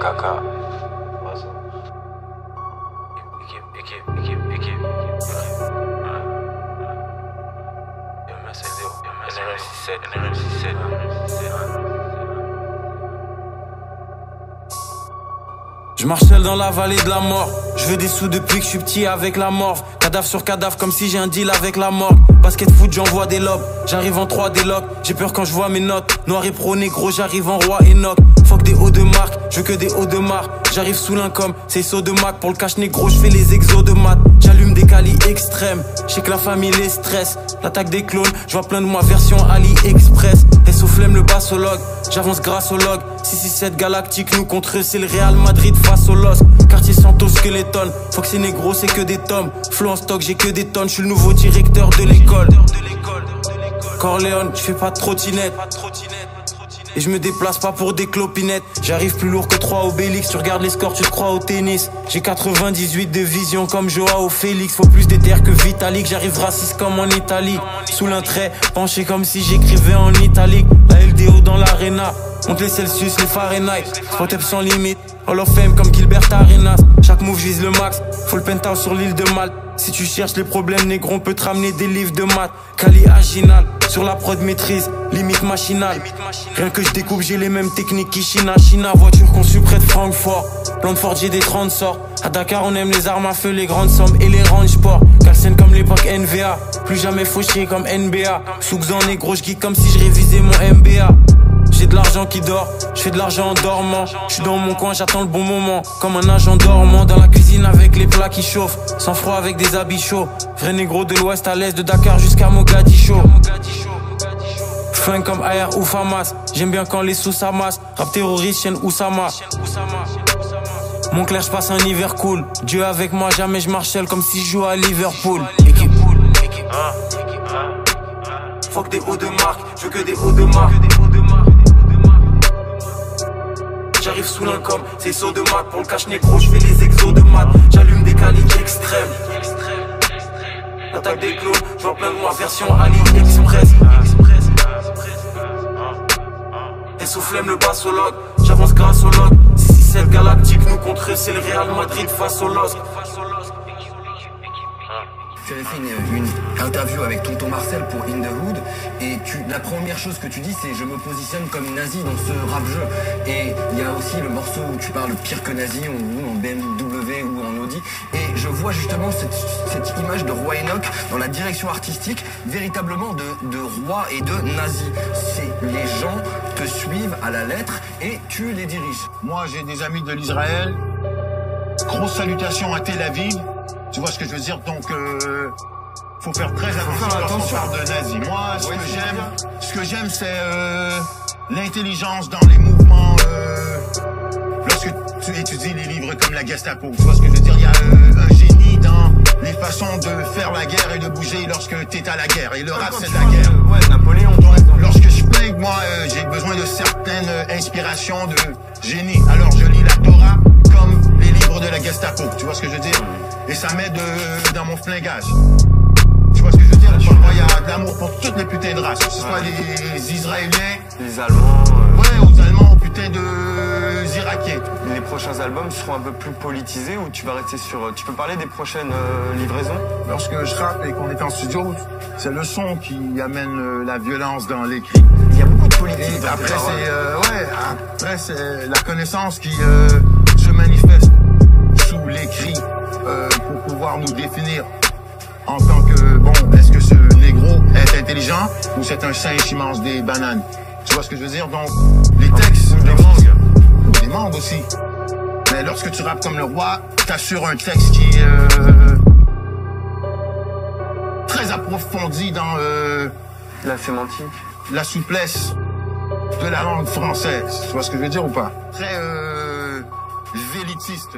KK. Équipe. Je marche seul dans la vallée de la mort. Je veux des sous depuis que je suis petit avec la morve. Cadavre sur cadavre comme si j'ai un deal avec la morgue. Basket foot j'envoie des lobes. J'arrive en 3 des locks. J'ai peur quand je vois mes notes. Noir et pro négro j'arrive en roi Enoch. Fuck des hauts de marque, je veux que des hauts de marque. J'arrive sous l'income, c'est saut de Mac. Pour le cash négro je fais les exos de maths. J'allume des calis extrêmes. Je sais que la famille les stresse. L'attaque des clones, je vois plein de moi version AliExpress. Et soufflème le bassologue, j'avance grâce au log. 667 galactique, nous contre eux c'est le Real Madrid face au LOS. Quartier Santos Skeleton, Fox c'est négro c'est que des tomes. Flow en stock j'ai que des tonnes, je suis le nouveau directeur de l'école. Corleone, je fais pas de trottinette. Et je me déplace pas pour des clopinettes. J'arrive plus lourd que 3 Obélix. Tu regardes les scores, tu te crois au tennis. J'ai 98 de vision comme Joao Félix. Faut plus d'éther que Vitalik. J'arrive raciste comme en Italie. Sous l'un trait, penché comme si j'écrivais en italique. La LDO dans l'arena. Monte les Celsius, les Fahrenheit. Spot up sans limite. Hall of Fame comme Gilbert Arenas. Chaque move vise le max. Faut le penthouse sur l'île de Malte. Si tu cherches les problèmes négro, on peut te ramener des livres de maths. Kali Aginal, sur la prod maîtrise, limite machinale. Rien que je découpe, j'ai les mêmes techniques qu'Ishina. China, voiture conçue près de Francfort. Plan de Ford, j'ai des 30 sorts. À Dakar, on aime les armes à feu, les grandes sommes et les range sport. Calcène comme l'époque NVA, plus jamais fauché comme NBA. Soukzan négro, je geek comme si je révisais mon MBA. J'ai de l'argent qui dort, je fais de l'argent en dormant. Je suis dans mon coin, j'attends le bon moment. Comme un agent dormant dans la cuisine avec les plats qui chauffent. Sans froid avec des habits chauds. Vrai négro de l'ouest à l'est, de Dakar jusqu'à Mogadiscio. Flingue comme AR ou Famas. J'aime bien quand les sous s'amassent. Rap terroriste, chaîne Oussama. Mon clair, je passe un hiver cool. Dieu avec moi, jamais je marche seul comme si je joue à Liverpool. Équipe. Fuck des hauts de marque, je veux que des hauts de marque. J'arrive sous l'income, c'est saut de Mac. Pour le cash négro, je fais les exos de maths. J'allume des calis extrêmes. L'attaque des clones, je vois plein de moi version AliExpress. Et soufflème le bassologue, j'avance grâce au log. 667 galactique, nous contre eux, c'est le Real Madrid face au LOSC. Tu avais fait une interview avec Tonton Marcel pour In The Hood et la première chose que tu dis c'est je me positionne comme nazi dans ce rap jeu. Et il y a aussi le morceau où tu parles pire que nazi ou en BMW ou en Audi. Et je vois justement cette image de Roi Enoch dans la direction artistique véritablement de roi et de nazi. C'est les gens te suivent à la lettre et tu les diriges. Moi j'ai des amis de l'Israël. Grosse salutation à Tel Aviv. Tu vois ce que je veux dire? Donc, faut faire très attention lorsqu'on parle de nazi. Moi, ce que j'aime, c'est l'intelligence dans les mouvements. Lorsque tu étudies les livres comme la Gestapo, tu vois ce que je veux dire? Il y a un génie dans les façons de faire la guerre et de bouger lorsque t'es à la guerre. Et le rap, c'est la guerre. Ouais, Napoléon. Donc, lorsque je flingue, moi, j'ai besoin de certaines inspirations de génie. Alors, je lis la Torah comme les livres de la Gestapo. Tu vois ce que je veux dire? Et ça m'aide dans mon flingage. Tu vois ce que je veux dire? Il y a de l'amour pour toutes les putains de races. Que ce soit les Israéliens, Les Allemands. ouais, aux Allemands, aux putains de Irakiens. Les prochains albums seront un peu plus politisés ou tu vas rester sur... Tu peux parler des prochaines livraisons? Lorsque je rappe et qu'on est en studio, c'est le son qui amène la violence dans l'écrit. Il y a beaucoup de politique. Et après, c'est la connaissance qui se manifeste sous l'écrit pour pouvoir nous définir en tant que, bon, est-ce que ce négro est intelligent ou c'est un singe qui mange des bananes? Tu vois ce que je veux dire? Donc, les textes, des mangues aussi. Mais lorsque tu rappes comme le roi, t'assures un texte qui est très approfondi dans La sémantique. la souplesse de la langue française. Tu vois ce que je veux dire ou pas? Très vélitiste.